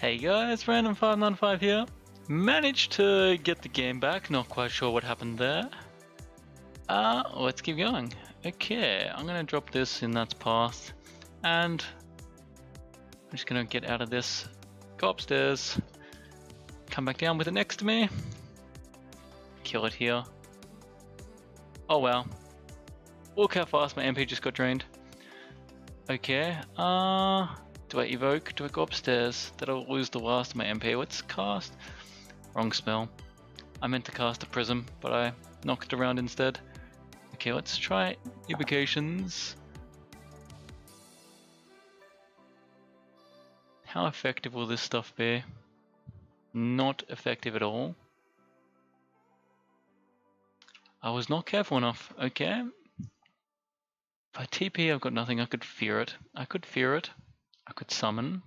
Hey guys, Random595 here. Managed to get the game back, not quite sure what happened there. Let's keep going. Okay, I'm gonna drop this in that path, and I'm just gonna get out of this, go upstairs, come back down with it next to me, kill it here. Oh wow. Look how fast my MP just got drained. Okay, do I evoke? Do I go upstairs? Did I lose the last of my MP? Let's cast. Wrong spell. I meant to cast a prism, but I knocked around instead. Okay, let's try evocations. How effective will this stuff be? Not effective at all. I was not careful enough. Okay. If I TP, I've got nothing. I could fear it. I could fear it. I could summon.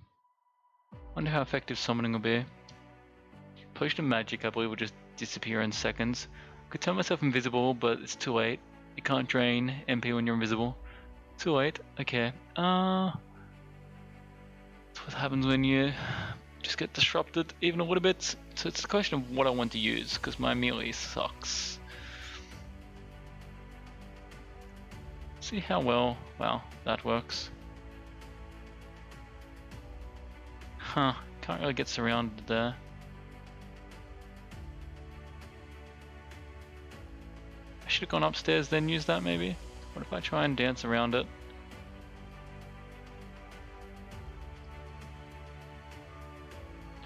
Wonder how effective summoning will be. Potion of Magic, I believe, will just disappear in seconds. Could turn myself invisible, but it's too late. You can't drain MP when you're invisible. Too late. Okay. That's what happens when you just get disrupted even a little bit. So it's a question of what I want to use, because my melee sucks. See how well, wow, that works. Huh, can't really get surrounded there. I should have gone upstairs then used that maybe. What if I try and dance around it?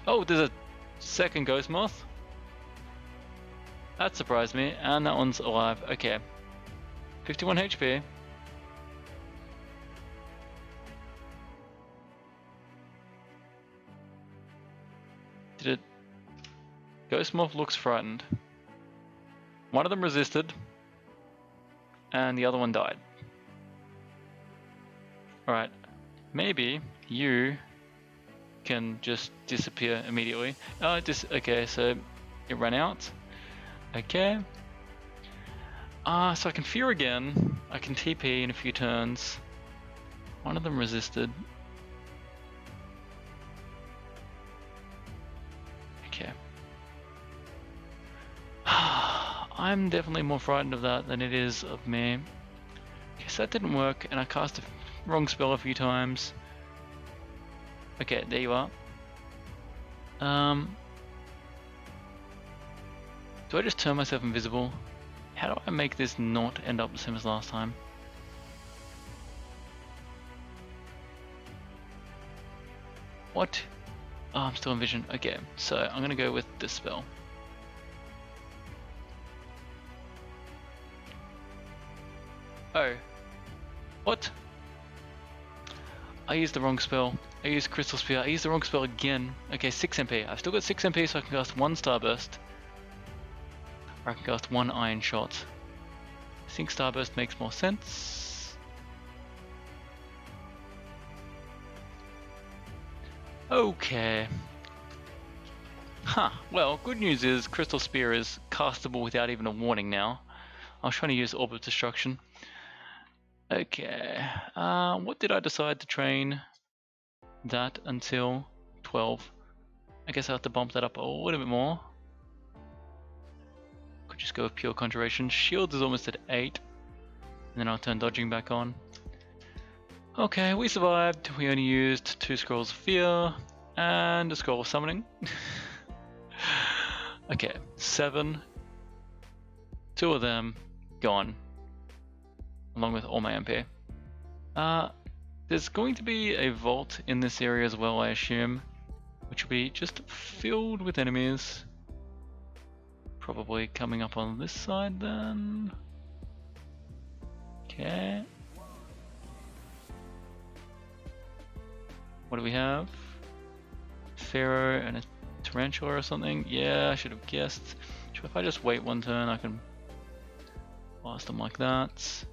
Oh, there's a second ghost moth. That surprised me, and that one's alive. Okay. 51 HP. Did it? Ghost moth looks frightened. One of them resisted, and the other one died. Alright, maybe you can just disappear immediately. Oh, okay, so it ran out. Okay. So I can fear again. I can TP in a few turns. One of them resisted. Okay. I'm definitely more frightened of that than it is of me. Okay, so that didn't work, and I cast a wrong spell a few times. Okay, there you are. Do I just turn myself invisible? How do I make this not end up the same as last time? What? Oh, I'm still in vision. Okay, so I'm gonna go with this spell. Oh. What? I used the wrong spell. I used Crystal Spear. I used the wrong spell again. Okay, 6 MP. I've still got 6 MP, so I can cast 1 Starburst. Or I can cast 1 Iron Shot. I think Starburst makes more sense. Okay. Huh. Well, good news is Crystal Spear is castable without even a warning now. I was trying to use Orb of Destruction. Okay. What did I decide to train that until 12? I guess I have to bump that up a little bit more. Could just go with pure conjuration. Shield is almost at 8. And then I'll turn dodging back on. Okay, we survived. We only used 2 scrolls of fear and a scroll of summoning. Okay, 7. 2 of them gone. Along with all my MP. There's going to be a vault in this area as well, I assume, which will be just filled with enemies. Probably coming up on this side then. Okay. What do we have? Pharaoh and a tarantula or something? Yeah, I should have guessed. If I just wait one turn, I can blast them like that.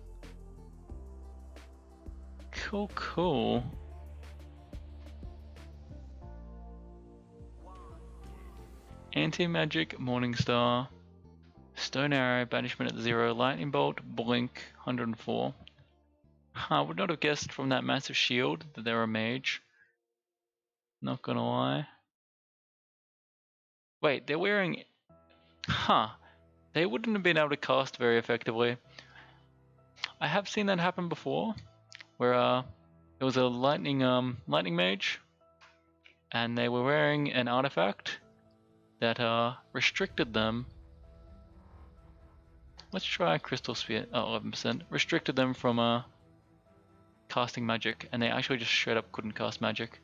Cool, cool. Anti-magic, Morningstar, Stone Arrow, Banishment at 0, Lightning Bolt, Blink, 104. I would not have guessed from that massive shield that they're a mage. Not gonna lie. Wait, they're wearing... Huh. They wouldn't have been able to cast very effectively. I have seen that happen before, where there was a lightning mage, and they were wearing an artifact that restricted them. Let's try Crystal Sphere. Oh, 11%. Restricted them from casting magic, and they actually just straight up couldn't cast magic.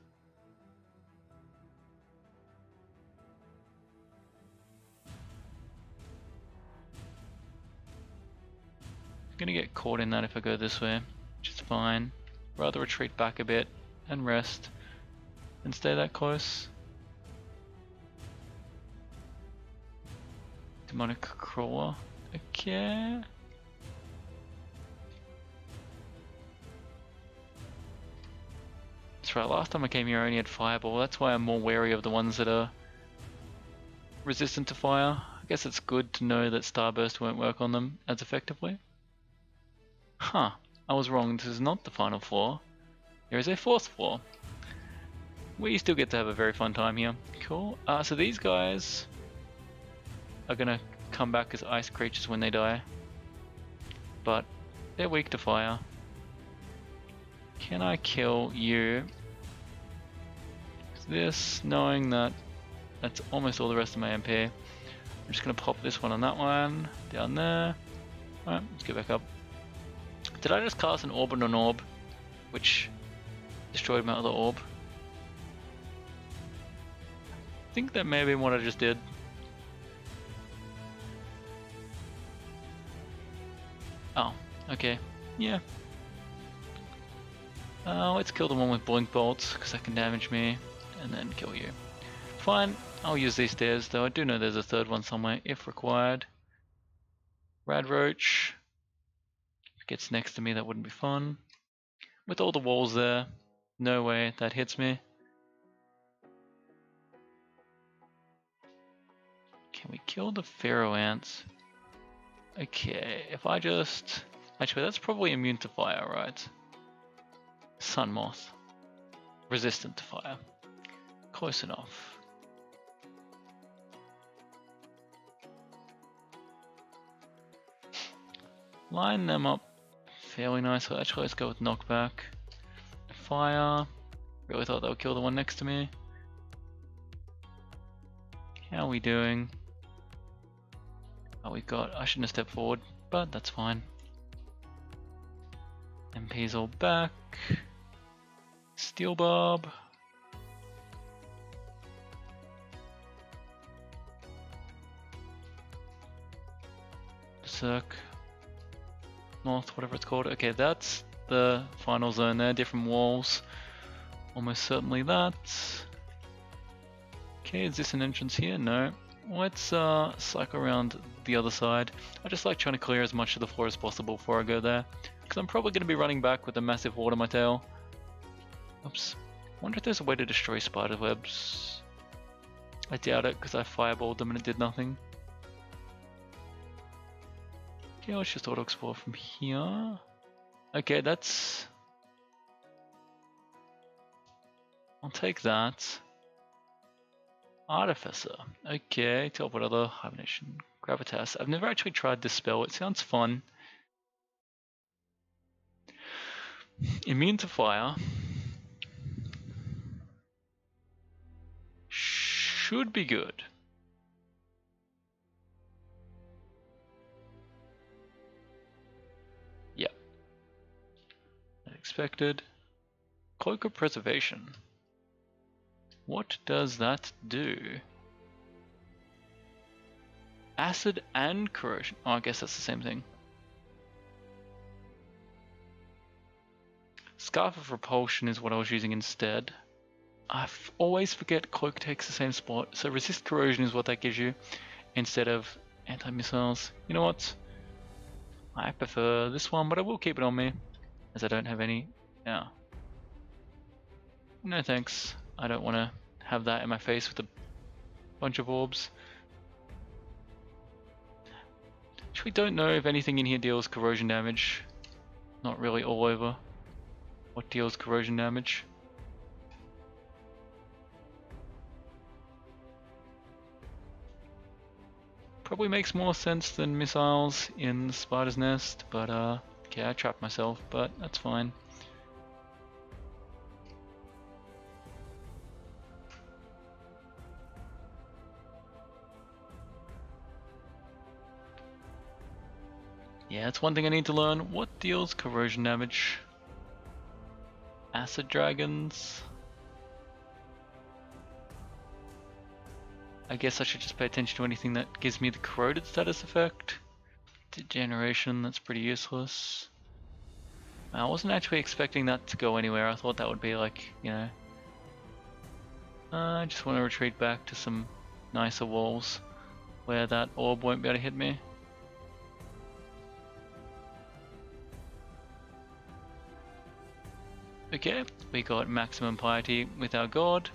I'm gonna get caught in that if I go this way, which is fine. Rather retreat back a bit and rest and stay that close. Demonic Crawler. Okay. That's right, last time I came here I only had Fireball. That's why I'm more wary of the ones that are resistant to fire. I guess it's good to know that Starburst won't work on them as effectively. Huh, I was wrong. This is not the final floor. There is a fourth floor. We still get to have a very fun time here. Cool. So these guys are gonna come back as ice creatures when they die, but they're weak to fire. Can I kill you? This, knowing that that's almost all the rest of my MP. I'm just gonna pop this one on that one, down there. Alright, let's go back up. Did I just cast an orb on an orb, which destroyed my other orb? I think that may have been what I just did. Oh, okay, yeah. Let's kill the one with blink bolts, because that can damage me, and then kill you. Fine, I'll use these stairs, though I do know there's a third one somewhere, if required. Radroach. If it gets next to me, that wouldn't be fun. With all the walls there, no way that hits me. Can we kill the Pharaoh ants? Okay, if I just... Actually, that's probably immune to fire, right? Sun Moth. Resistant to fire. Close enough. Line them up fairly nicely. Actually, let's go with knockback. Fire. Really thought that would kill the one next to me. How are we doing? Oh, we got... I shouldn't have stepped forward, but that's fine. MP's all back. Steel Barb. Berserk. North, whatever it's called. Okay, that's the final zone there. Different walls. Almost certainly that. Okay, is this an entrance here? No. Let's cycle around the other side. I just like trying to clear as much of the floor as possible before I go there, because I'm probably going to be running back with a massive horde on my tail. Oops. Wonder if there's a way to destroy spider webs. I doubt it, because I fireballed them and it did nothing. Okay, let's just auto-explore from here. Okay, that's... I'll take that. Artificer. Okay, teleport other hibernation. Gravitas. I've never actually tried this spell. It sounds fun. Immune to fire. Should be good. Yep. Unexpected. Cloak of Preservation. What does that do? Acid and corrosion. Oh, I guess that's the same thing. Scarf of Repulsion is what I was using instead. I always forget Cloak takes the same spot, so Resist Corrosion is what that gives you instead of anti-missiles. You know what? I prefer this one, but I will keep it on me as I don't have any. Yeah. No thanks. I don't want to have that in my face with a bunch of orbs. Actually, don't know if anything in here deals corrosion damage. Not really all over. What deals corrosion damage? Probably makes more sense than missiles in Spider's Nest, but okay, I trapped myself, but that's fine. Yeah, that's one thing I need to learn. What deals corrosion damage? Acid dragons? I guess I should just pay attention to anything that gives me the corroded status effect. Degeneration, that's pretty useless. I wasn't actually expecting that to go anywhere. I thought that would be like, you know... I just want to retreat back to some nicer walls where that orb won't be able to hit me. Okay, we got maximum piety with our god.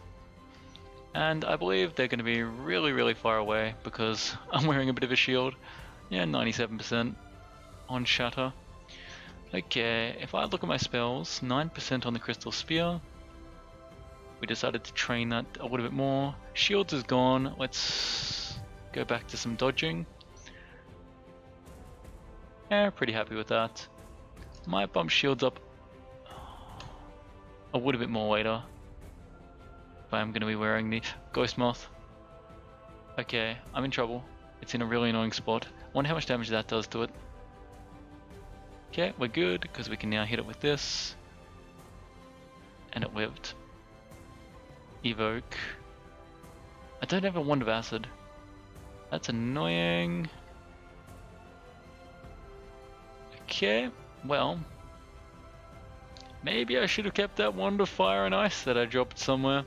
And I believe they're going to be really far away because I'm wearing a bit of a shield. Yeah, 97% on shatter. Okay, if I look at my spells, 9% on the crystal spear. We decided to train that a little bit more. Shields is gone. Let's go back to some dodging. Yeah, pretty happy with that. Might bump shields up a little bit more later. If I'm going to be wearing the Ghost Moth. Okay, I'm in trouble. It's in a really annoying spot. I wonder how much damage that does to it. Okay, we're good, because we can now hit it with this. And it lived. Evoke. I don't have a Wand of Acid. That's annoying. Okay, well. Maybe I should have kept that Wand of Fire and Ice that I dropped somewhere.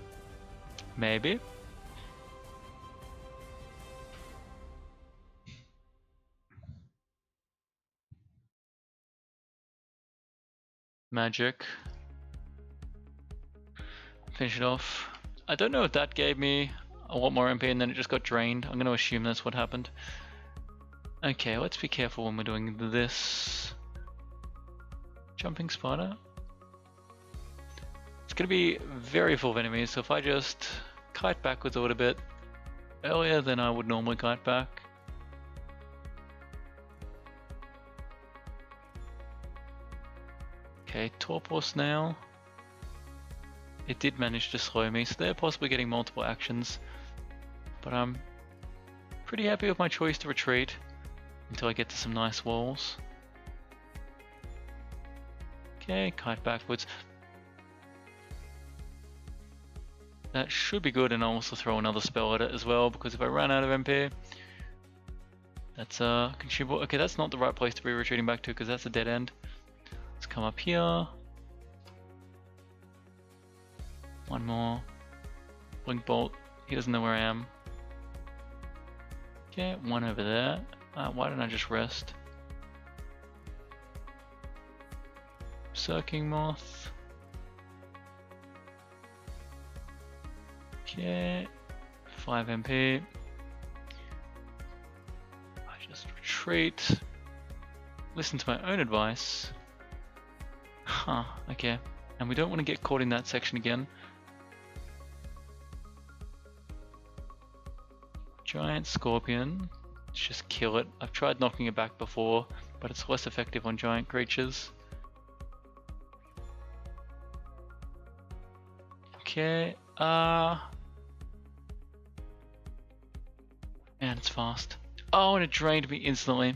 Maybe. Magic. Finish it off. I don't know if that gave me a lot more MP and then it just got drained. I'm going to assume that's what happened. Okay, let's be careful when we're doing this. Jumping spider. It's going to be very full of enemies, so if I just kite backwards a little bit earlier than I would normally kite back. Okay, torpor snail. It did manage to slow me, so they're possibly getting multiple actions. But I'm pretty happy with my choice to retreat until I get to some nice walls. Okay, kite backwards. That should be good, and I'll also throw another spell at it as well, because if I run out of MP, that's consumable. Okay, that's not the right place to be retreating back to, because that's a dead end. Let's come up here. One more. Blink bolt. He doesn't know where I am. Okay, one over there. Why don't I just rest? Circling moth. Okay, 5 MP. I just retreat. Listen to my own advice. Huh, okay. And we don't want to get caught in that section again. Giant scorpion. Let's just kill it. I've tried knocking it back before, but it's less effective on giant creatures. Okay, and it's fast. Oh, and it drained me instantly.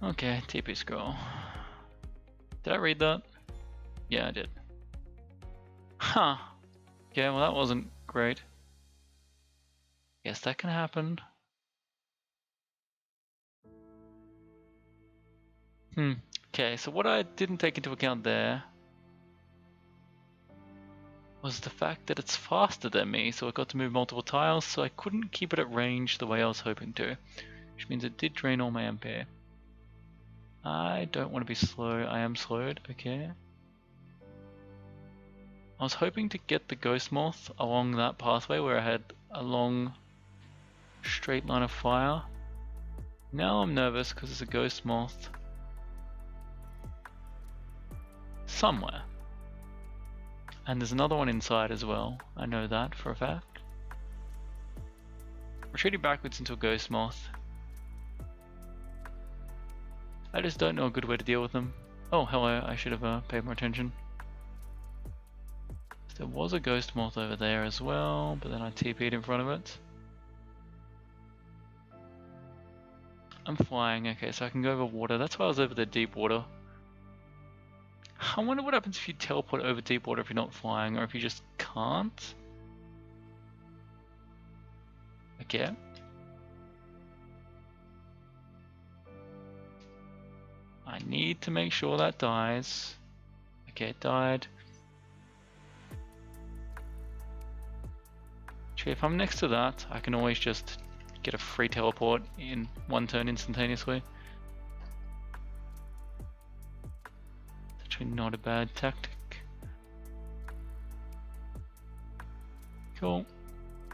Okay, TP scroll. Did I read that? Yeah, I did. Huh. Okay, well that wasn't great. Yes, that can happen. Okay, so what I didn't take into account there was the fact that it's faster than me, so it got to move multiple tiles, so I couldn't keep it at range the way I was hoping to, which means it did drain all my MP. I don't want to be slow. I am slowed. Okay. I was hoping to get the Ghost Moth along that pathway where I had a long straight line of fire. Now I'm nervous because there's a Ghost Moth somewhere. And there's another one inside as well. I know that for a fact. Retreating backwards into a ghost moth. I just don't know a good way to deal with them. Oh, hello, I should have paid more attention. There was a ghost moth over there as well, but then I TP'd in front of it. I'm flying, okay, so I can go over water. That's why I was over the deep water. I wonder what happens if you teleport over deep water if you're not flying, or if you just can't. Okay. I need to make sure that dies. Okay, it died. Actually, if I'm next to that, I can always just get a free teleport in one turn instantaneously. It's actually not a bad tactic. Cool.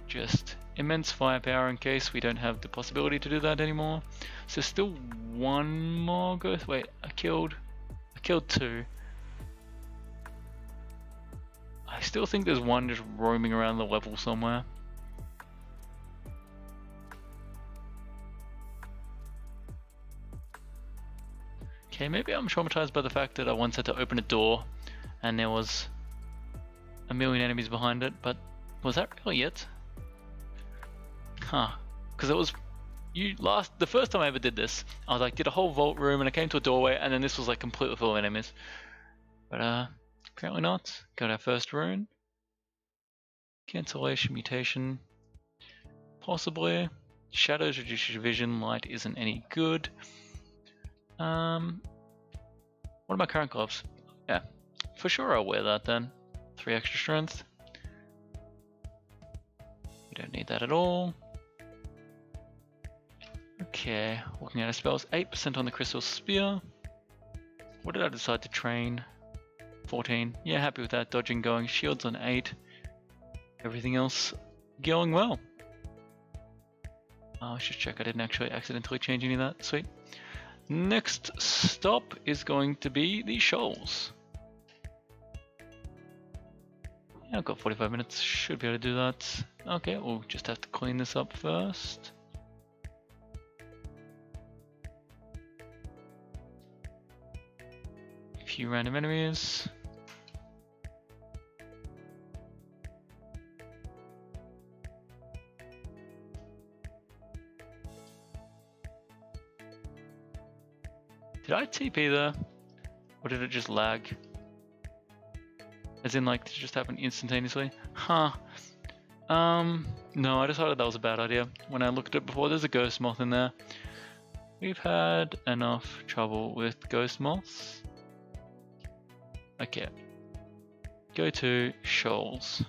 Just immense firepower in case we don't have the possibility to do that anymore. So still one more ghost. Wait, I killed two. I still think there's one just roaming around the level somewhere. Okay, maybe I'm traumatized by the fact that I once had to open a door and there was a million enemies behind it, but was that really it? Huh. Because it was the first time I ever did this, I was like, did a whole vault room and I came to a doorway and then this was like completely full of enemies. But apparently not. Got our first rune. Cancellation mutation. Possibly. Shadows reduce your vision, light isn't any good. What are my current gloves? Yeah, for sure I'll wear that then. 3 extra strength. We don't need that at all. Okay, looking at our spells, 8% on the Crystal Spear. What did I decide to train? 14. Yeah, happy with that. Dodging going. Shields on 8. Everything else going well. Let's just check I didn't actually accidentally change any of that. Sweet. Next stop is going to be the shoals. Yeah, I've got 45 minutes. Should be able to do that. Okay, we'll just have to clean this up first. A few random enemies. Did I TP there? Or did it just lag? As in, like, did it just happen instantaneously? Huh. No, I decided that was a bad idea. When I looked at it before, there's a ghost moth in there. We've had enough trouble with ghost moths. Okay. Go to shoals.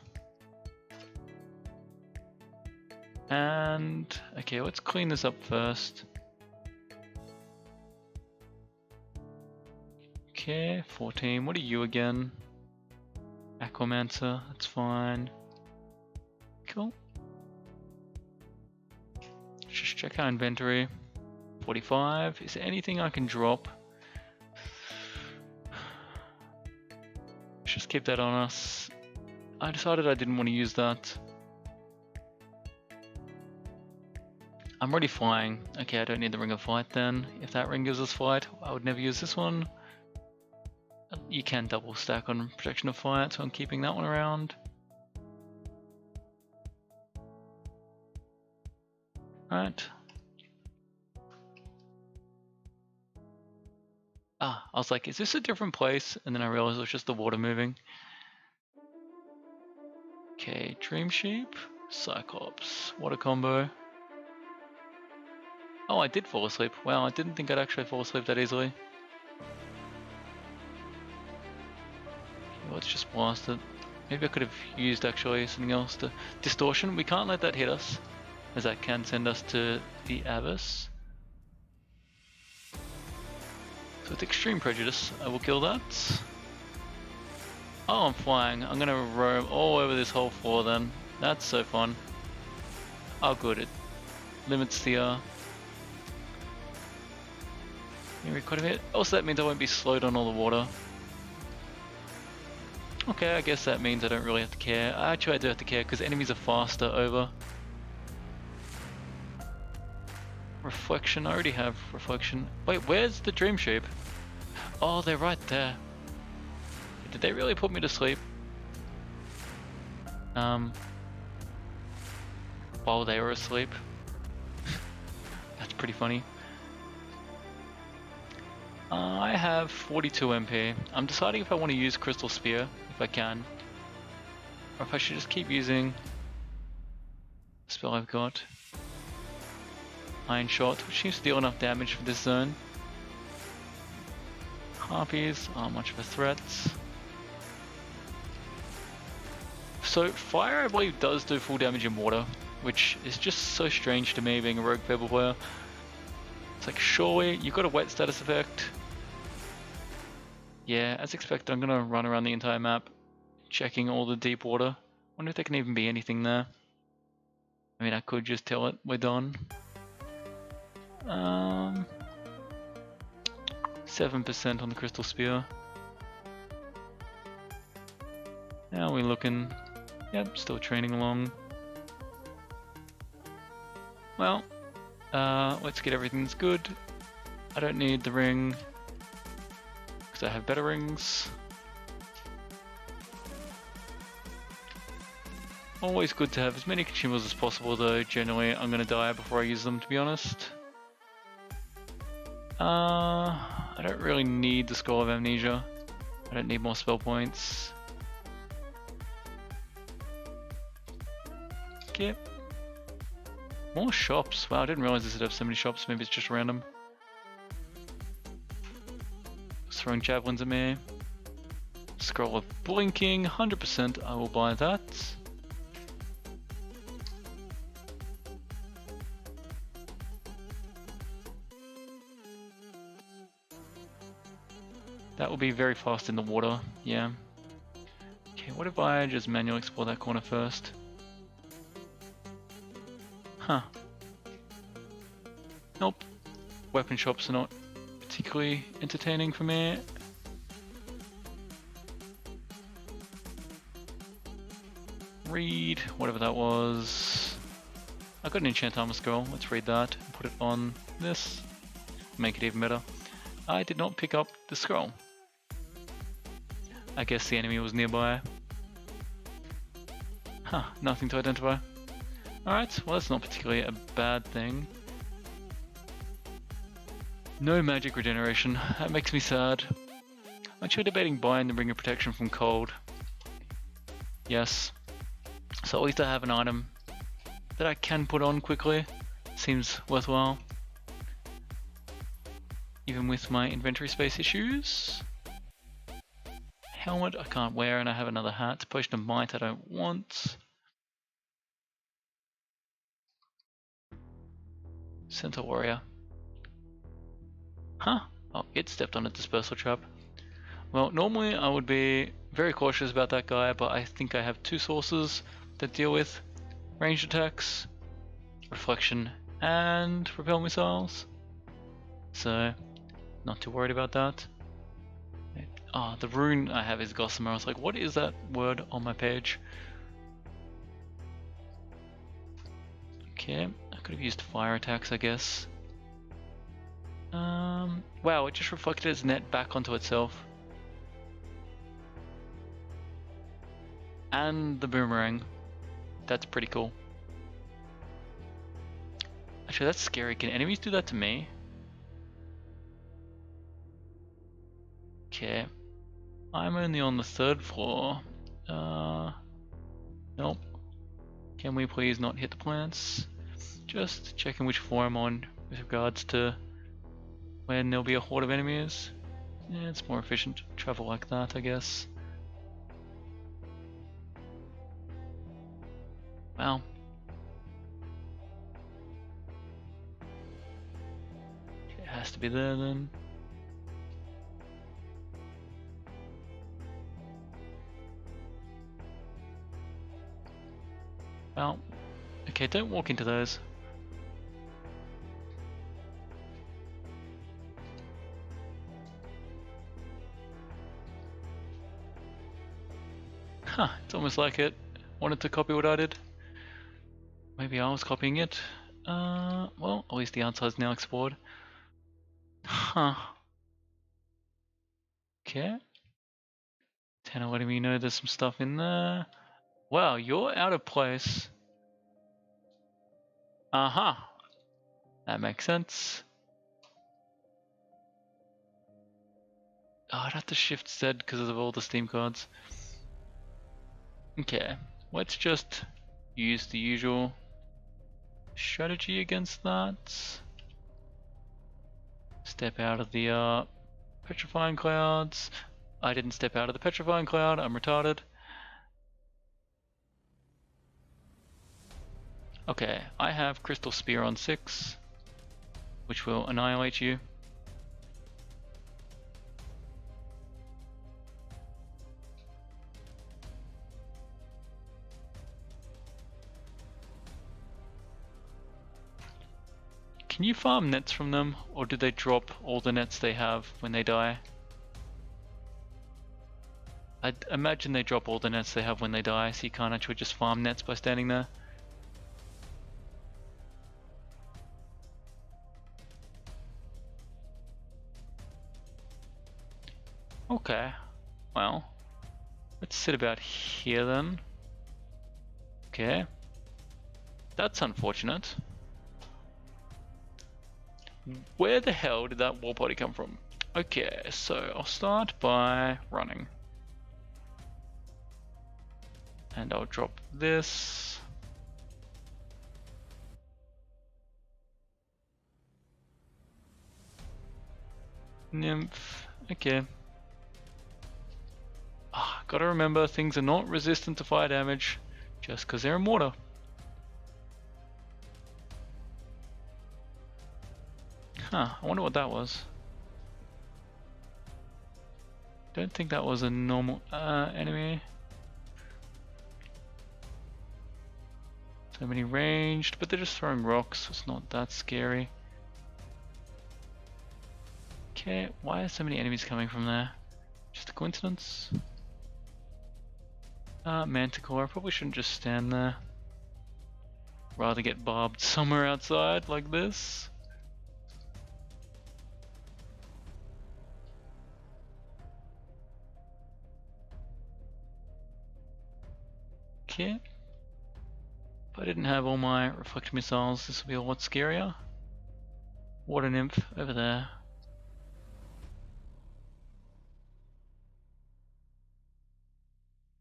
And, okay, let's clean this up first. Okay, 14. What are you again? Aquamancer, that's fine. Cool. Let's just check our inventory. 45. Is there anything I can drop? Let's just keep that on us. I decided I didn't want to use that. I'm already flying. Okay, I don't need the Ring of Flight then. If that ring gives us flight, I would never use this one. You can double stack on protection of flight, so I'm keeping that one around. Right. I was like, is this a different place? And then I realized it was just the water moving. Okay, Dream Sheep, Cyclops, water combo. Oh, I did fall asleep. Wow, I didn't think I'd actually fall asleep that easily. Let's just blast it. Maybe I could have used actually something else to distortion. We can't let that hit us, as that can send us to the Abyss. So with extreme prejudice, I will kill that. Oh, I'm flying. I'm gonna roam all over this whole floor then. That's so fun. Oh good, it limits the maybe quite a bit. Also that means I won't be slowed on all the water. Okay, I guess that means I don't really have to care. Actually I do have to care because enemies are faster over. Reflection, I already have reflection. Wait, where's the dream shape? Oh, they're right there. Did they really put me to sleep? While they were asleep. That's pretty funny. I have 42 MP. I'm deciding if I want to use Crystal Spear, if I can. Or if I should just keep using the spell I've got. Iron Shot, which seems to deal enough damage for this zone. Harpies aren't much of a threat. So fire, I believe, does do full damage in water, which is just so strange to me being a rogue Fable player. It's like, surely you've got a wet status effect. Yeah, as expected, I'm gonna run around the entire map, checking all the deep water. Wonder if there can even be anything there. I mean, I could just tell it we're done. 7% on the Crystal Spear. How are we looking? Yep, still training along. Well, let's get everything that's good. I don't need the ring, because I have better rings. Always good to have as many consumables as possible, though generally I'm going to die before I use them, to be honest. I don't really need the Scroll of Amnesia. I don't need more spell points. Okay. More shops. Wow, I didn't realize this would have so many shops. Maybe it's just random. Throwing javelins at me. Scroll of Blinking, 100%. I will buy that. That will be very fast in the water, yeah. Okay, what if I just manually explore that corner first? Huh. Nope. Weapon shops are not particularly entertaining for me. Read, whatever that was. I got an enchant armor scroll, let's read that and put it on this. Make it even better. I did not pick up the scroll. I guess the enemy was nearby. Huh, nothing to identify. Alright, well that's not particularly a bad thing. No magic regeneration, that makes me sad. I'm actually debating buying the Ring of Protection from Cold. Yes. So at least I have an item that I can put on quickly. Seems worthwhile. Even with my inventory space issues. Helmet I can't wear and I have another hat. Potion of Might I don't want. Centaur Warrior. Huh? Oh, it stepped on a dispersal trap. Well, normally I would be very cautious about that guy, but I think I have two sources that deal with ranged attacks, reflection, and repel missiles. So, not too worried about that. Ah, the rune I have is Gossamer. I was like, what is that word on my page? Okay, I could have used fire attacks, I guess. Wow, it just reflected its net back onto itself. And the boomerang. That's pretty cool. Actually, that's scary. Can enemies do that to me? Okay. I'm only on the 3rd floor. Nope. Can we please not hit the plants? Just checking which floor I'm on with regards to when there'll be a horde of enemies. Yeah, it's more efficient to travel like that, I guess. Wow. It has to be there then. Well, okay, don't walk into those. Huh, it's almost like it wanted to copy what I did. Maybe I was copying it. Well, at least the outside's now explored. Huh. Okay. Tanner letting me know there's some stuff in there. Wow, you're out of place. Uh-huh. That makes sense. Oh, I'd have to shift Z because of all the Steam cards. Okay, let's just use the usual strategy against that. Step out of the petrifying clouds. I didn't step out of the petrifying cloud, I'm retarded. Okay, I have Crystal Spear on 6, which will annihilate you. Can you farm nets from them, or do they drop all the nets they have when they die? I'd imagine they drop all the nets they have when they die, so you can't actually just farm nets by standing there. Okay, well, let's sit about here then. Okay, that's unfortunate. Where the hell did that war body come from? Okay, so I'll start by running. And I'll drop this. Nymph, okay. Gotta remember, things are not resistant to fire damage just because they're in water. Huh, I wonder what that was. Don't think that was a normal enemy. So many ranged, but they're just throwing rocks, so it's not that scary. Okay, why are so many enemies coming from there? Just a coincidence? Manticore, I probably shouldn't just stand there. Rather get barbed somewhere outside like this. Okay. If I didn't have all my reflect missiles, this would be a lot scarier. Water nymph over there.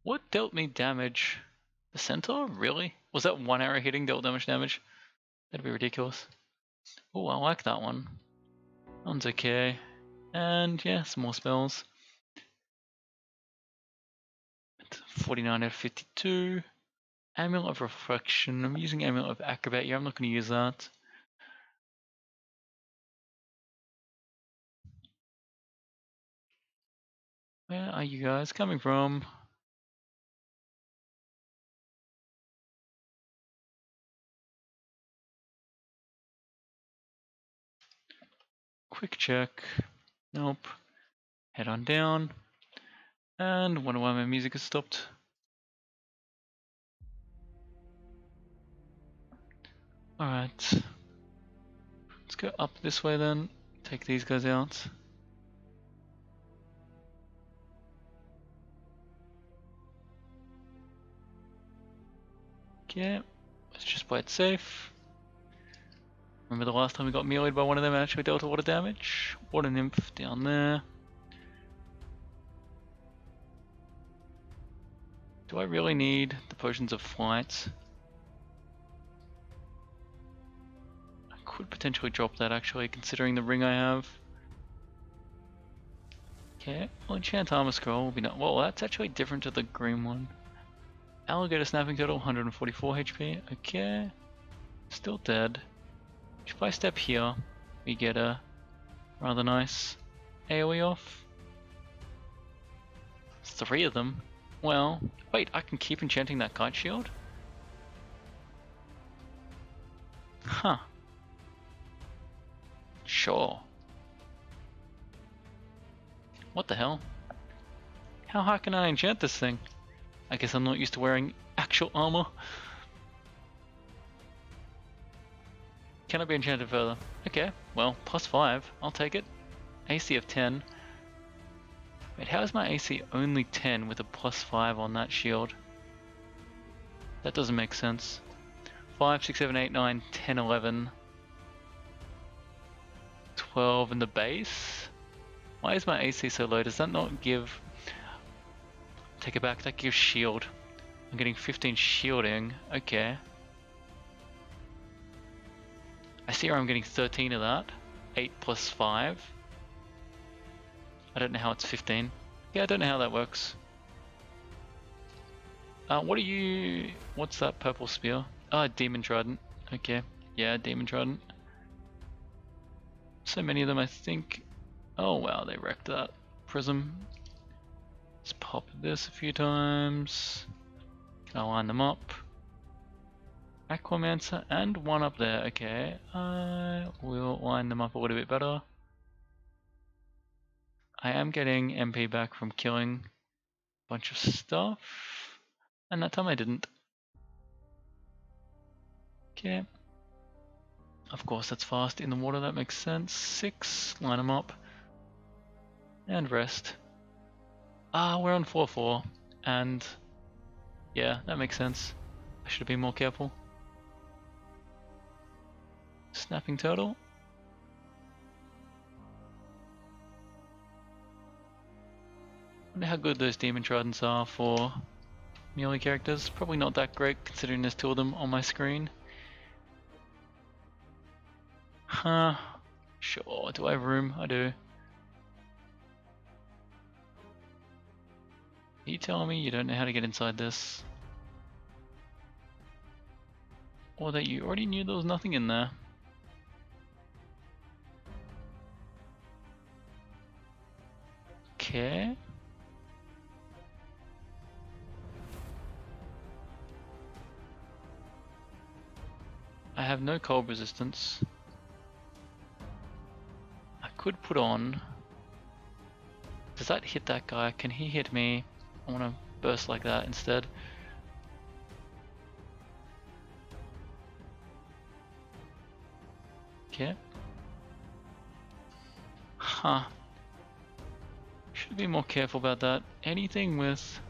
What dealt me damage? The centaur? Really? Was that one arrow hitting dealt damage? That'd be ridiculous. Oh, I like that one. That one's okay. And yeah, some more spells. 49 out of 52. Amulet of Reflection. I'm using Amulet of Acrobat here. I'm not going to use that. Where are you guys coming from? Quick check. Nope. Head on down. And wonder why my music has stopped. Alright. Let's go up this way then. Take these guys out. Okay. Let's just play it safe. Remember the last time we got meleeed by one of them and actually dealt a lot of damage? Water Nymph down there. Do I really need the Potions of Flight? I could potentially drop that actually, considering the ring I have. Okay, well, Enchant Armor Scroll will be not. Well, that's actually different to the green one. Alligator Snapping Turtle, 144 HP. Okay, still dead. If I step here, we get a rather nice AoE off. 3 of them. Well, wait, I can keep enchanting that kite shield? Huh. Sure. What the hell? How high can I enchant this thing? I guess I'm not used to wearing actual armor. Cannot be enchanted further. Okay, well, +5. I'll take it. AC of 10. Wait, how is my AC only 10 with a +5 on that shield? That doesn't make sense. 5, 6, 7, 8, 9, 10, 11. 12 in the base? Why is my AC so low? Does that not give... Take it back, that gives shield. I'm getting 15 shielding. Okay. I see where I'm getting 13 of that. 8 plus 5. I don't know how it's 15. Yeah, I don't know how that works. What are you... What's that purple spear? Ah, Demon Trident. Okay. Yeah, Demon Trident. So many of them, I think. Oh wow, they wrecked that. Prism. Let's pop this a few times. I'll line them up. Aquamancer and one up there. Okay, I will line them up a little bit better. I am getting MP back from killing a bunch of stuff. And that time I didn't. Okay. Of course, that's fast in the water, that makes sense. 6, line them up. And rest. Ah, we're on 4-4. And yeah, that makes sense. I should have been more careful. Snapping turtle. Wonder how good those demon tridents are for melee characters. Probably not that great considering there's 2 of them on my screen. Huh. Sure, do I have room? I do. Are you telling me you don't know how to get inside this? Or that you already knew there was nothing in there? Okay. I have no cold resistance. I could put on... Does that hit that guy? Can he hit me? I want to burst like that instead. Okay. Huh. Should be more careful about that. Anything with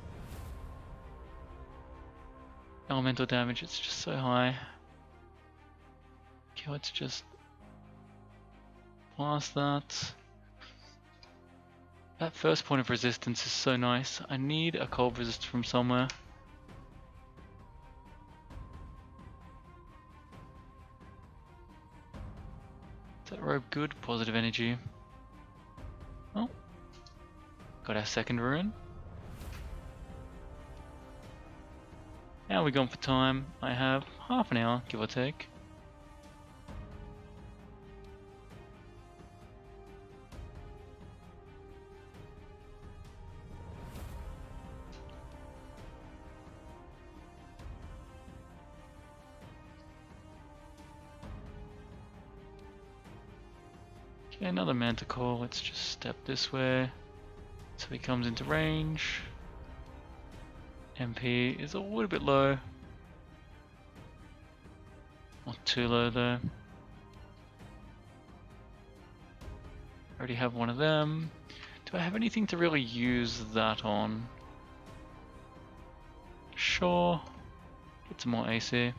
elemental damage, it's just so high. Okay, let's just blast that. That first point of resistance is so nice. I need a cold resist from somewhere. Is that robe good? Positive energy. Oh. Got our second rune. Now we're going for time. I have half an hour, give or take. Okay, another manticore. Let's just step this way so he comes into range. MP is a little bit low. Not too low though. Already have one of them. Do I have anything to really use that on? Sure. Get some more AC.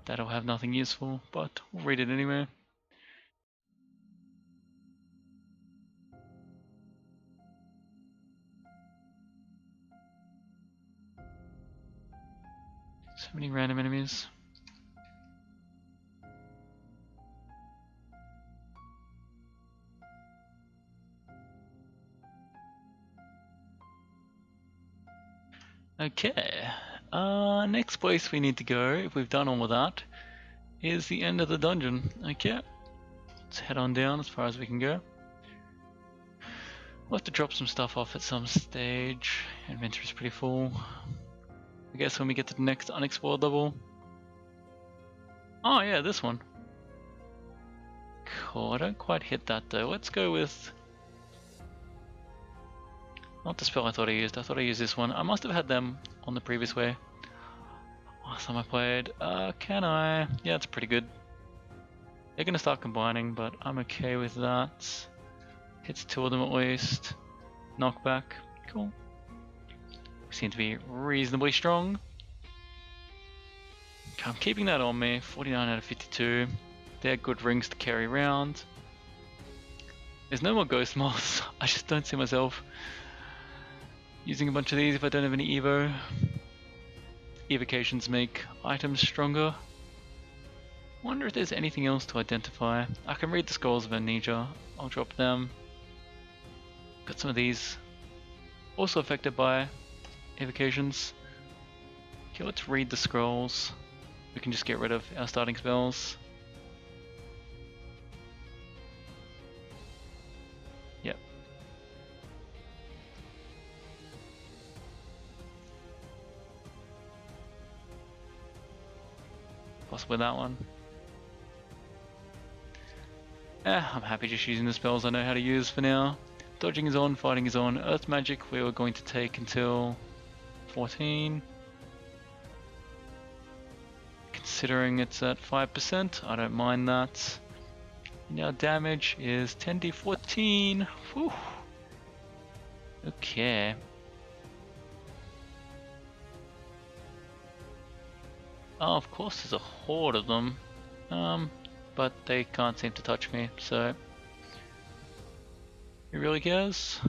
That'll have nothing useful, but we'll read it anyway. So many random enemies. Okay, next place we need to go, if we've done all of that, is the end of the dungeon. Okay, let's head on down as far as we can go. We'll have to drop some stuff off at some stage. Inventory's pretty full. I guess when we get to the next unexplored level. Oh yeah, this one. Cool, I don't quite hit that though. Let's go with Not the spell I thought I used. I thought I used this one. I must have had them on the previous way. Last time I played. Can I? Yeah, it's pretty good. They're gonna start combining, but I'm okay with that. Hits 2 of them at least. Knockback. Cool. Seem to be reasonably strong. Okay, I'm keeping that on me. 49 out of 52. They're good rings to carry around. There's no more ghost moths. I just don't see myself using a bunch of these if I don't have any Evo. Evocations make items stronger. Wonder if there's anything else to identify. I can read the scrolls of amnesia. I'll drop them. Got some of these. Also affected by evocations. Okay, let's read the scrolls. We can just get rid of our starting spells. Yep. Possibly that one. I'm happy just using the spells I know how to use for now. Dodging is on, fighting is on. Earth magic we were going to take until 14. Considering it's at 5%, I don't mind that. Now damage is 10d14. Whew. Okay. Oh, of course there's a horde of them. But they can't seem to touch me, so who really cares?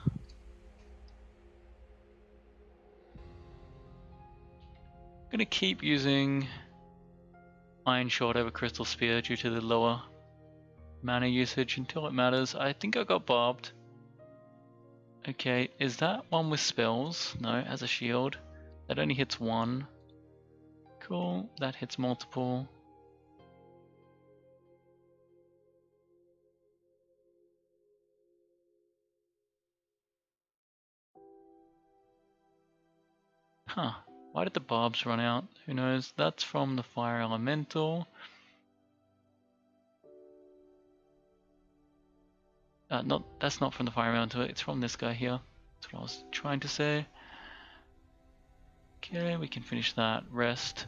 I'm gonna keep using Iron Shot over Crystal Spear due to the lower mana usage until it matters. I think I got barbed. Okay, is that one with spells? No, it has a shield. That only hits one. Cool, that hits multiple. Huh, why did the barbs run out? Who knows? That's from the Fire Elemental. That's not from the Fire Elemental, it's from this guy here. That's what I was trying to say. Okay, we can finish that. Rest.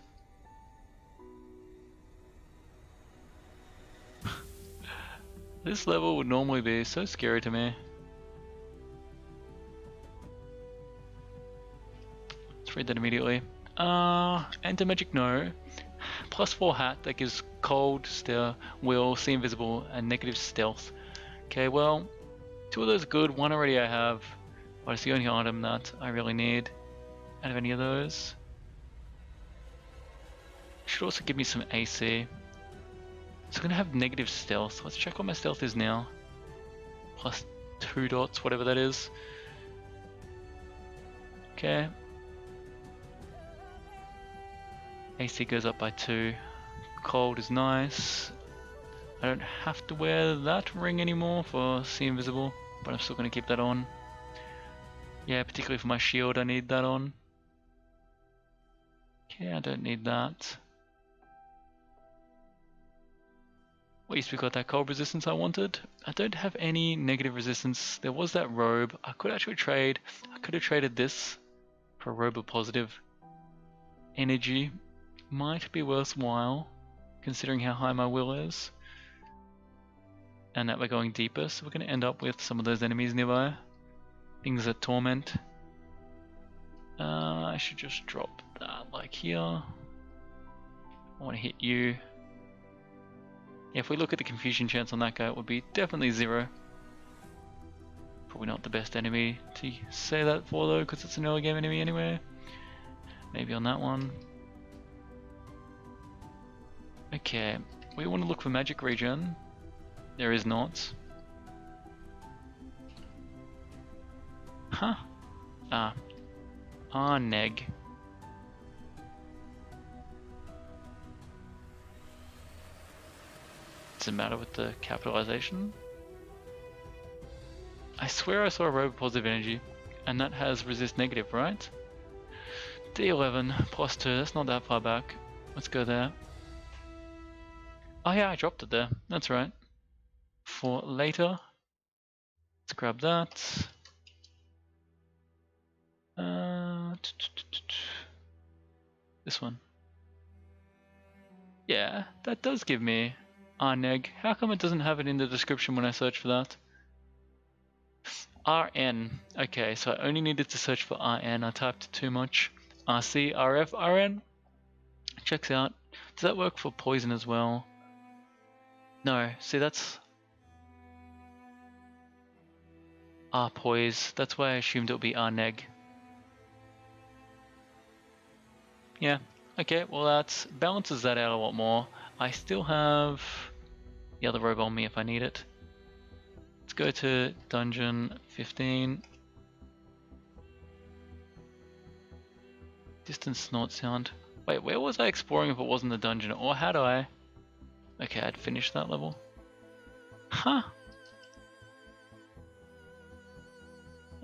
This level would normally be so scary to me. Let's read that immediately. Enter magic no. +4 hat that gives cold, stare, will, see invisible, and negative stealth. Okay, well, 2 of those are good. 1 already I have, but it's the only item that I really need out of any of those. Should also give me some AC. It's gonna have negative stealth. Let's check what my stealth is now. +2 dots, whatever that is. Okay. AC goes up by 2. Cold is nice. I don't have to wear that ring anymore for See Invisible, but I'm still going to keep that on. Yeah, particularly for my shield I need that on. Okay, I don't need that. At least we got that cold resistance I wanted. I don't have any negative resistance. There was that robe. I could actually trade. I could have traded this for a robe of positive energy. Might be worthwhile, considering how high my will is. And that we're going deeper, so we're going to end up with some of those enemies nearby. Things that torment. I should just drop that like here. I want to hit you. Yeah, if we look at the confusion chance on that guy, it would be definitely 0. Probably not the best enemy to say that for though, because it's an early game enemy anyway. Maybe on that one. Okay, we want to look for magic regen. There is not. Huh? Neg. What's the matter with the capitalization? I swear I saw a robe of positive energy, and that has resist negative, right? D11 +2, that's not that far back. Let's go there. Oh yeah, I dropped it there. That's right. For later. Let's grab that. This one. Yeah, that does give me RNeg. How come it doesn't have it in the description when I search for that? RN. Okay, so I only needed to search for RN. I typed too much. RC, RF, RN. Checks out. Does that work for poison as well? No. See, that's R-poise. That's why I assumed it would be RNeg. Yeah. Okay, well that balances that out a lot more. I still have the other robe on me if I need it. Let's go to dungeon 15. Distant snort sound. Wait, where was I exploring if it wasn't the dungeon? Or had I? Okay, I'd finished that level. Huh.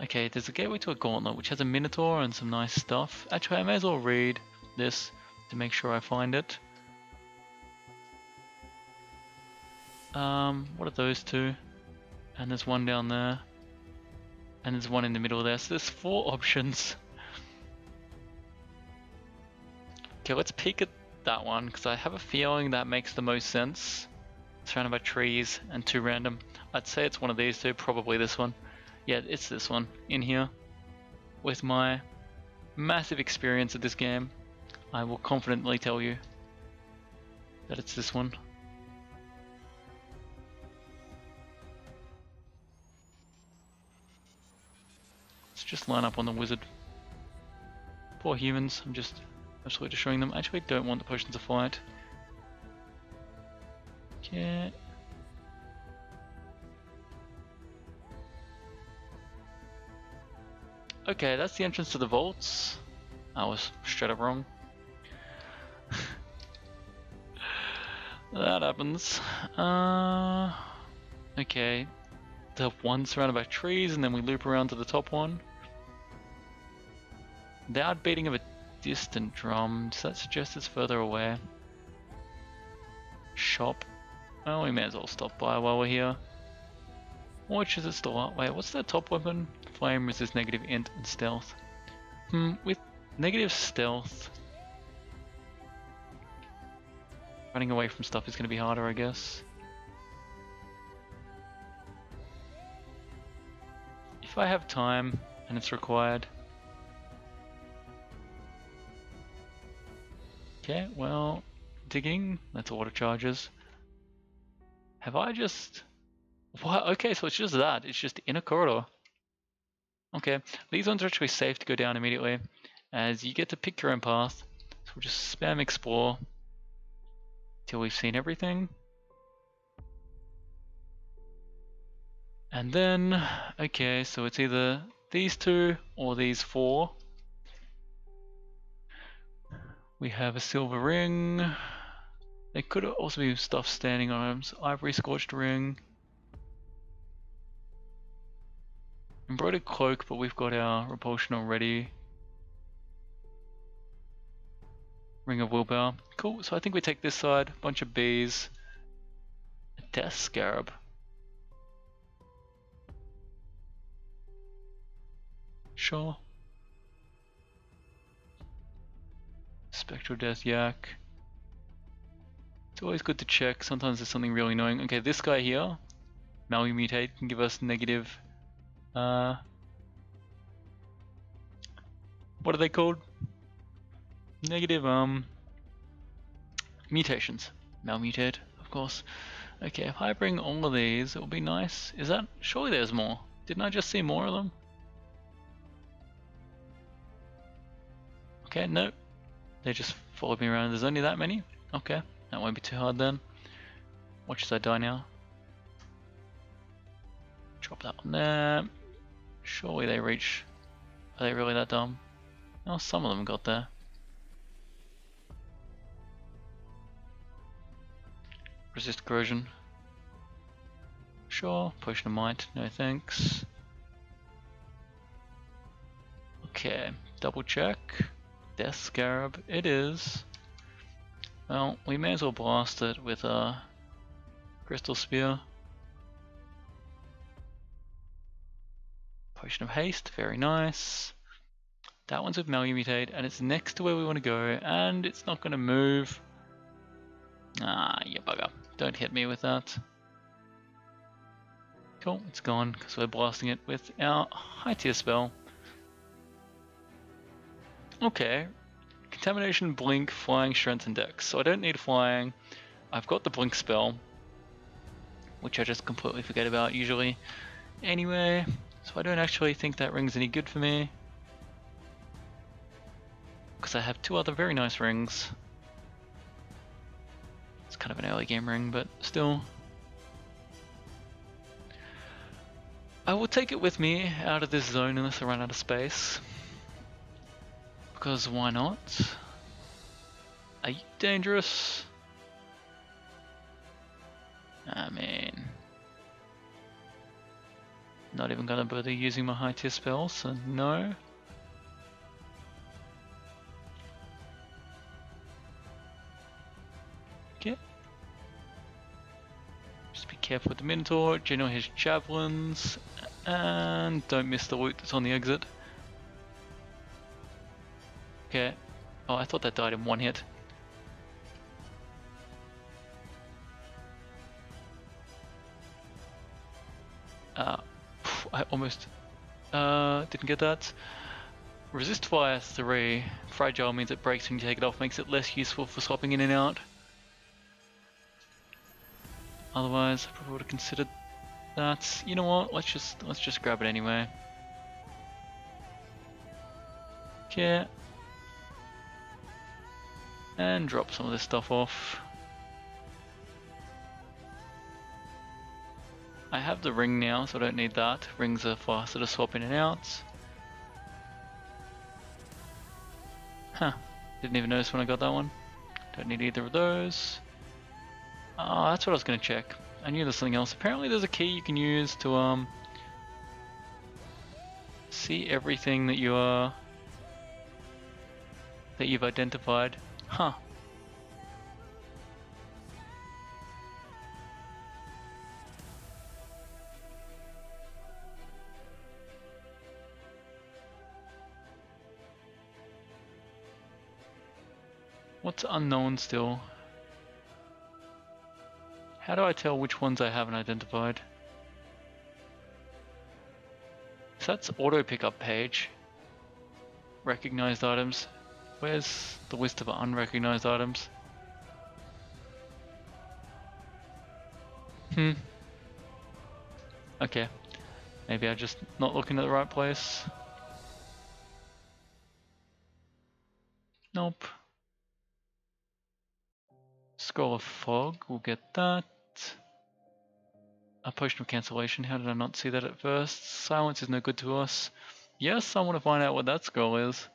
Okay, there's a gateway to a gauntlet which has a minotaur and some nice stuff. Actually, I may as well read this to make sure I find it. What are those two? And there's one down there. And there's one in the middle there. So there's 4 options. Okay, let's peek at that one because I have a feeling that makes the most sense. Surrounded by trees and 2 random. I'd say it's one of these two, probably this one. Yeah, it's this one in here. With my massive experience at this game, I will confidently tell you that it's this one. Let's just line up on the wizard. Poor humans, I'm just absolutely destroying them. I actually don't want the potions of fight. Okay. Okay, that's the entrance to the vaults. I was straight up wrong. That happens. Okay. The one surrounded by trees, and then we loop around to the top one. The outbeating of a distant drum. Does that suggest it's further away? Shop. Well, we may as well stop by while we're here. Which is it still up? Wait, what's that top weapon? Flame resist negative int and stealth. With negative stealth, running away from stuff is going to be harder, I guess. If I have time and it's required. Okay, well, digging, that's water charges. Have I just... What? Okay, so it's just that. It's just in a corridor. Okay, these ones are actually safe to go down immediately, as you get to pick your own path. So we'll just spam explore till we've seen everything. And then, okay, so it's either these 2 or these 4. We have a silver ring. There could also be stuff standing on them. Ivory scorched ring. Embroidered cloak, but we've got our repulsion already. Ring of willpower. Cool, so I think we take this side. Bunch of bees. A death scarab. Sure. Spectral death yak. It's always good to check. Sometimes there's something really annoying. Okay, this guy here, Malmutate, can give us negative. What are they called? Negative mutations. Malmutate, of course. Okay, if I bring all of these, it will be nice. Is that? Surely there's more. Didn't I just see more of them? Okay, no. They just followed me around. There's only that many? Okay, that won't be too hard then. Watch as I die now. Drop that one there. Surely they reach. Are they really that dumb? Oh, some of them got there. Resist corrosion. Sure, potion of might, no thanks. Okay, double check. Death Scarab, it is. Well, we may as well blast it with a crystal spear. Potion of haste, very nice. That one's with Malmutate, and it's next to where we want to go, and it's not going to move. Ah, you bugger. Don't hit me with that. Cool, it's gone, because we're blasting it with our high tier spell. Okay. Contamination, Blink, Flying, Strength, and Dex. So I don't need Flying. I've got the Blink spell, which I just completely forget about usually. Anyway, so I don't actually think that ring's any good for me, because I have 2 other very nice rings. It's kind of an early game ring, but still. I will take it with me out of this zone unless I run out of space. Because why not? Are you dangerous? I mean, not even gonna bother using my high tier spell, so no. Okay. Just be careful with the Minotaur. General has javelins, and don't miss the loot that's on the exit. Okay. Oh, I thought that died in 1 hit. I almost didn't get that. Resist fire 3. Fragile means it breaks when you take it off, makes it less useful for swapping in and out. Otherwise, I probably would have considered that. You know what? Let's just grab it anyway. Okay. And drop some of this stuff off. I have the ring now, so I don't need that. Rings are faster to swap in and out. Huh. Didn't even notice when I got that one. Don't need either of those. Oh, that's what I was going to check. I knew there's something else. Apparently there's a key you can use to see everything that you've identified. Huh. What's unknown still? How do I tell which ones I haven't identified? So that's auto pickup page. Recognized items. Where's the list of unrecognized items? Okay. Maybe I'm just not looking at the right place. Nope. Scroll of Fog, we'll get that. A potion of cancellation, how did I not see that at first? Silence is no good to us. Yes, I want to find out what that scroll is.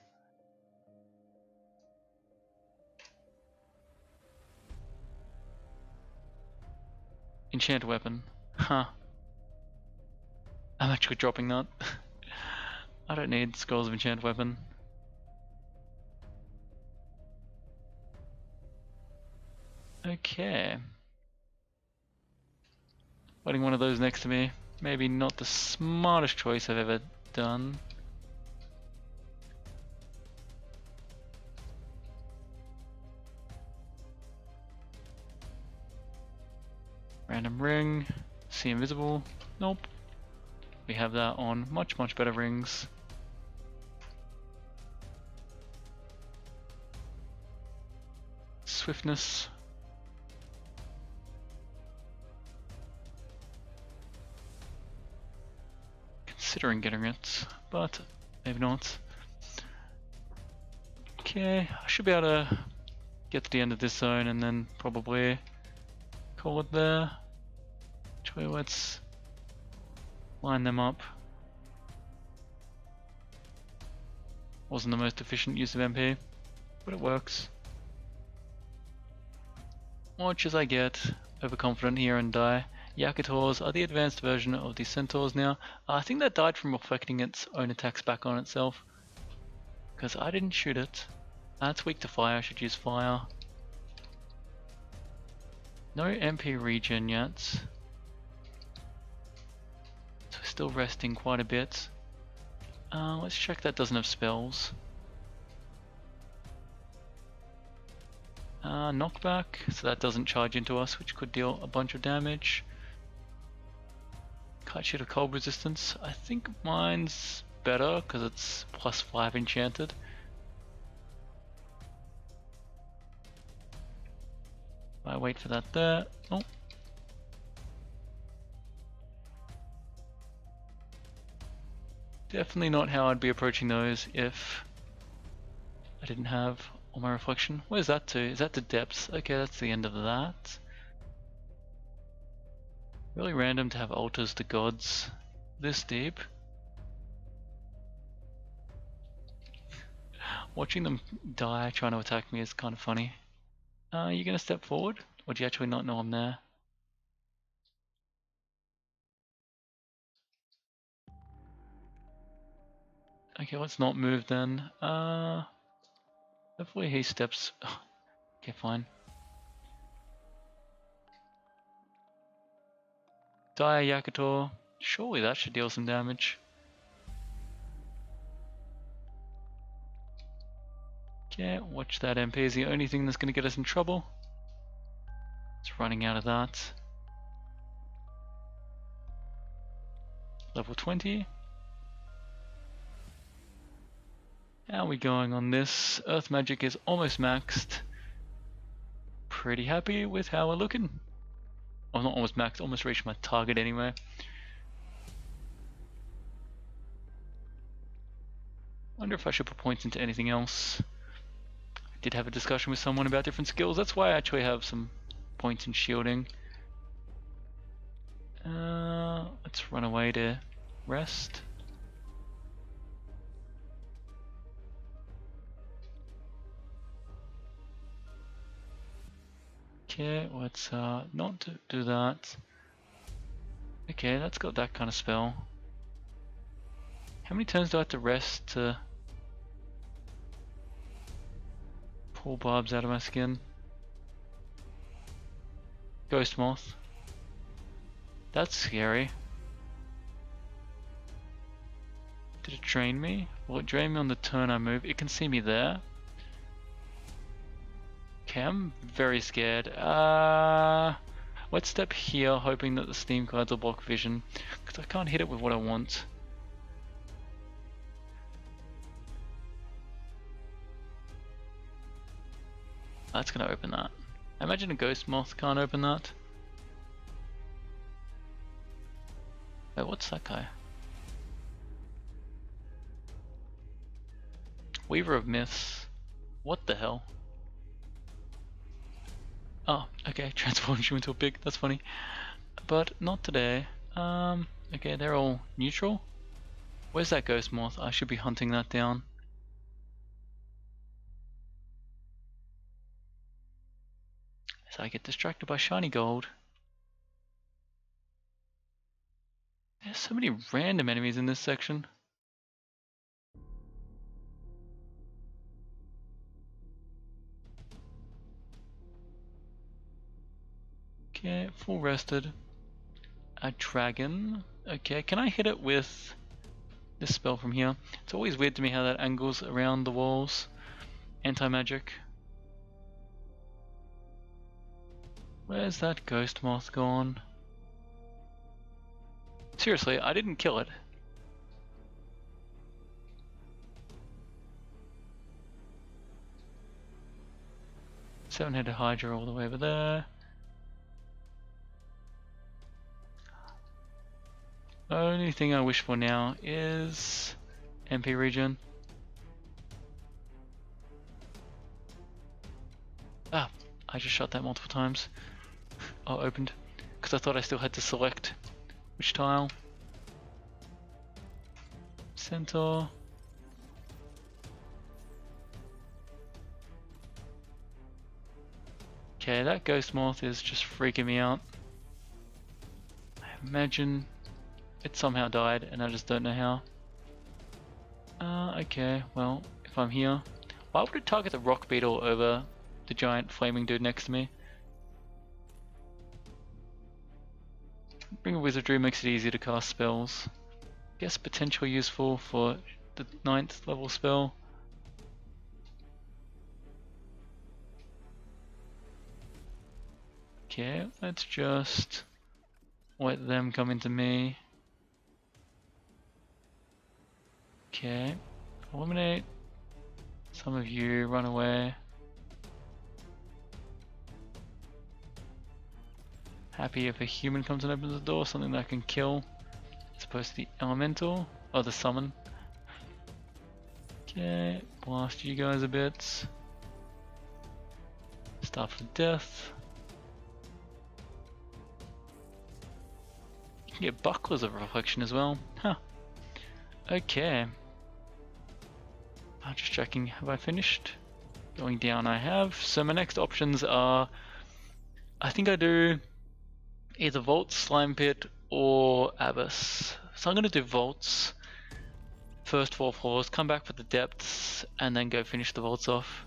Enchant weapon. Huh. I'm actually dropping that. I don't need scrolls of enchant weapon. Okay. Putting one of those next to me. Maybe not the smartest choice I've ever done. Random ring. See invisible. Nope. We have that on much better rings. Swiftness. Considering getting it, but maybe not. Okay, I should be able to get to the end of this zone and then probably call it there. Actually, let's line them up. Wasn't the most efficient use of MP, but it works. Watch as I get overconfident here and die. Yakutors are the advanced version of the centaurs now. I think that died from reflecting its own attacks back on itself. Because I didn't shoot it. It's weak to fire, I should use fire. No MP regen yet. So we're still resting quite a bit. Let's check that doesn't have spells. Knockback, so that doesn't charge into us, which could deal a bunch of damage. Kite Shield of Cold Resistance. I think mine's better because it's +5 enchanted. I wait for that there. Oh. Definitely not how I'd be approaching those if I didn't have all my reflection. Where's that to? Is that to depths? Okay, that's the end of that. Really random to have altars to gods this deep. Watching them die trying to attack me is kind of funny. You gonna step forward? Or do you actually not know I'm there? Okay, let's not move then. Hopefully he steps. Okay, fine. Die, Yakutor. Surely that should deal some damage. Okay, watch that MP is the only thing that's going to get us in trouble. It's running out of that. Level 20. How are we going on this? Earth Magic is almost maxed. Pretty happy with how we're looking. Well, not almost maxed, almost reached my target anyway. Wonder if I should put points into anything else. I did have a discussion with someone about different skills. That's why I actually have some points in shielding. Let's run away to rest. Okay, let's not do that. Okay, that's got that kind of spell. How many turns do I have to rest to pull barbs out of my skin? Ghost Moth. That's scary. Did it drain me? Will it drain me on the turn I move? It can see me there. Okay, I'm very scared. Let's step here, hoping that the steam guards will block vision, because I can't hit it with what I want. That's gonna open that. I imagine a ghost moth can't open that. Wait, what's that guy? Weaver of Myths. What the hell? Oh, okay, transforms you into a pig, that's funny. But not today. Okay, they're all neutral. Where's that ghost moth? I should be hunting that down. So I get distracted by shiny gold. There's so many random enemies in this section. Okay, full rested. A dragon. Okay, can I hit it with this spell from here? It's always weird to me how that angles around the walls. Anti-magic. Where's that ghost moth gone? Seriously, I didn't kill it. Seven-headed Hydra all the way over there. Only thing I wish for now is MP regen. Ah, I just shot that multiple times. Oh, opened. Because I thought I still had to select which tile. Centaur. Okay, that ghost moth is just freaking me out. I imagine it somehow died and I just don't know how. Okay, well, if I'm here, why would it target the rock beetle over the giant flaming dude next to me? Ring of Wizardry makes it easier to cast spells. Guess potentially useful for the 9th level spell. Okay, let's just let them come into me. Okay, eliminate some of you, run away. Happy if a human comes and opens the door, something that I can kill, as opposed to the elemental, or the summon. Okay, blast you guys a bit. Staff of Death. You can get Bucklers of Reflection as well. Huh. Okay. I'm just checking, have I finished? Going down I have. So my next options are, I think I do either Vaults, Slime Pit, or Abyss. So I'm going to do Vaults. First 4 floors, come back for the depths, and then go finish the Vaults off.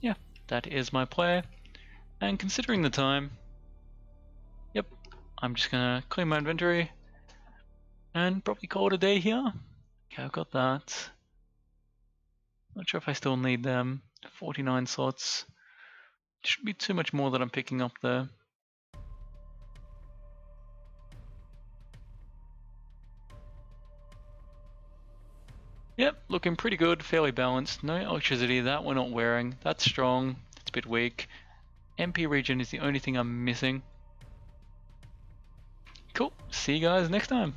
Yeah, that is my play. And considering the time, yep, I'm just going to clean my inventory and probably call it a day here. Okay, I've got that. Not sure if I still need them. 49 slots. Shouldn't be too much more that I'm picking up there. Yep, looking pretty good, fairly balanced. No electricity, that we're not wearing. That's strong, it's a bit weak. MP region is the only thing I'm missing. Cool, see you guys next time.